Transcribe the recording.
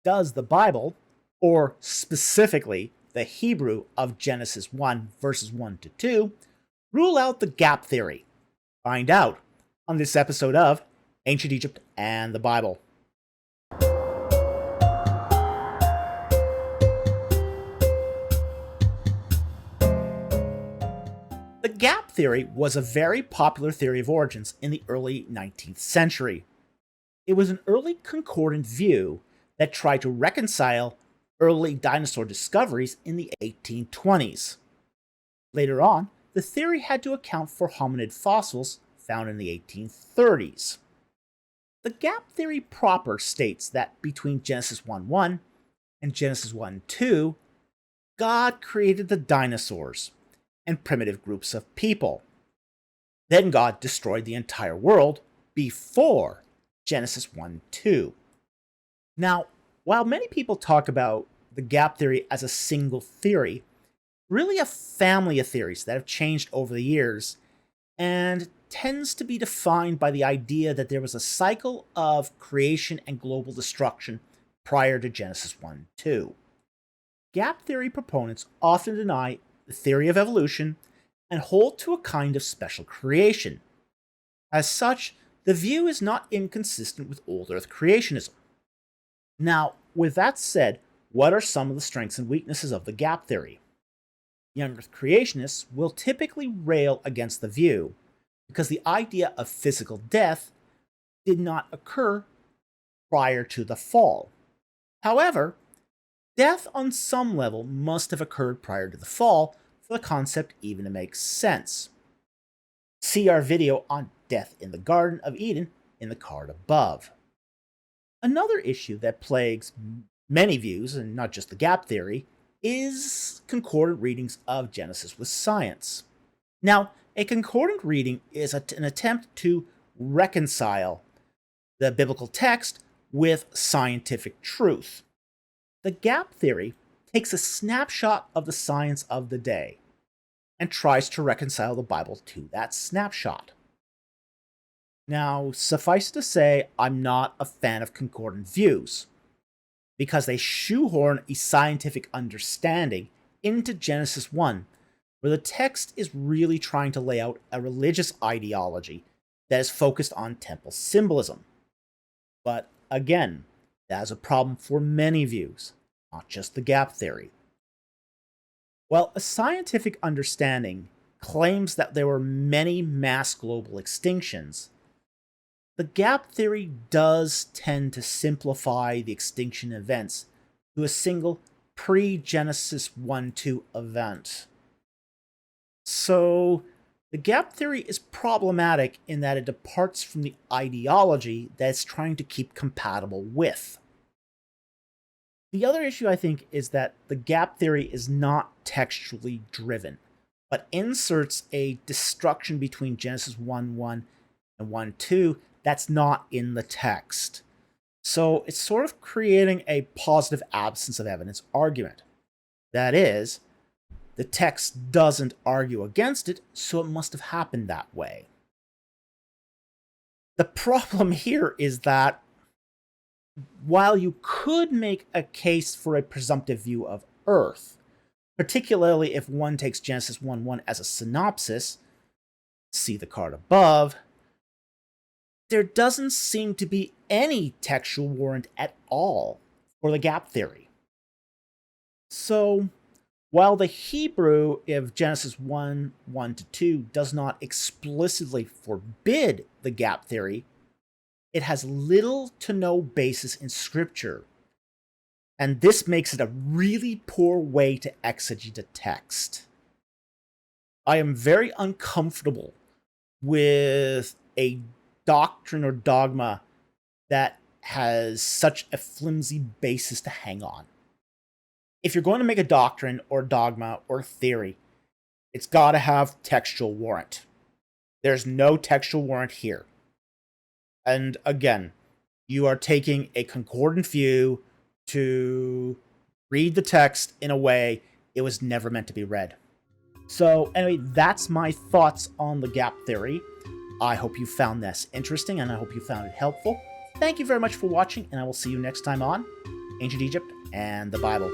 does the Bible, or specifically the Hebrew of Genesis 1 verses 1 to 2, rule out the gap theory? Find out on this episode of Ancient Egypt and the Bible. The gap theory was a very popular theory of origins in the early 19th century. It was an early concordant view that tried to reconcile early dinosaur discoveries in the 1820s. Later on, the theory had to account for hominid fossils found in the 1830s. The gap theory proper states that between Genesis 1:1 and Genesis 1:2, God created the dinosaurs and primitive groups of people. Then God destroyed the entire world before Genesis 1:2. Now, while many people talk about the gap theory as a single theory, really a family of theories that have changed over the years and tends to be defined by the idea that there was a cycle of creation and global destruction prior to Genesis 1:2. Gap theory proponents often deny the theory of evolution and hold to a kind of special creation. As such, the view is not inconsistent with old Earth creationism. Now, with that said, what are some of the strengths and weaknesses of the gap theory? Young Earth creationists will typically rail against the view because the idea of physical death did not occur prior to the fall. However, death on some level must have occurred prior to the fall for the concept even to make sense. See our video on death in the Garden of Eden in the card above. Another issue that plagues many views, and not just the gap theory, is concordant readings of Genesis with science. Now, a concordant reading is an attempt to reconcile the biblical text with scientific truth. The gap theory takes a snapshot of the science of the day and tries to reconcile the Bible to that snapshot. Now, suffice to say, I'm not a fan of concordant views because they shoehorn a scientific understanding into Genesis 1, where the text is really trying to lay out a religious ideology that is focused on temple symbolism. But again, that is a problem for many views, not just the gap theory. Well, a scientific understanding claims that there were many mass global extinctions. The gap theory does tend to simplify the extinction events to a single pre-Genesis 1:2 event. So, the gap theory is problematic in that it departs from the ideology that it's trying to keep compatible with. The other issue, I think, is that the gap theory is not textually driven, but inserts a destruction between Genesis 1:1 and 1:2 that's not in the text. So it's sort of creating a positive absence of evidence argument. That is, the text doesn't argue against it, so it must have happened that way. The problem here is that while you could make a case for a presumptive view of Earth, particularly if one takes Genesis 1:1 as a synopsis, see the card above, there doesn't seem to be any textual warrant at all for the gap theory. So, while the Hebrew of Genesis 1:1-2 does not explicitly forbid the gap theory, it has little to no basis in Scripture, and this makes it a really poor way to exegete a text. I am very uncomfortable with a doctrine or dogma that has such a flimsy basis to hang on. If you're going to make a doctrine or dogma or theory, it's got to have textual warrant. There's no textual warrant here. And again, you are taking a concordant view to read the text in a way it was never meant to be read. So anyway, that's my thoughts on the gap theory. I hope you found this interesting and I hope you found it helpful. Thank you very much for watching, and I will see you next time on ancient Egypt and the Bible.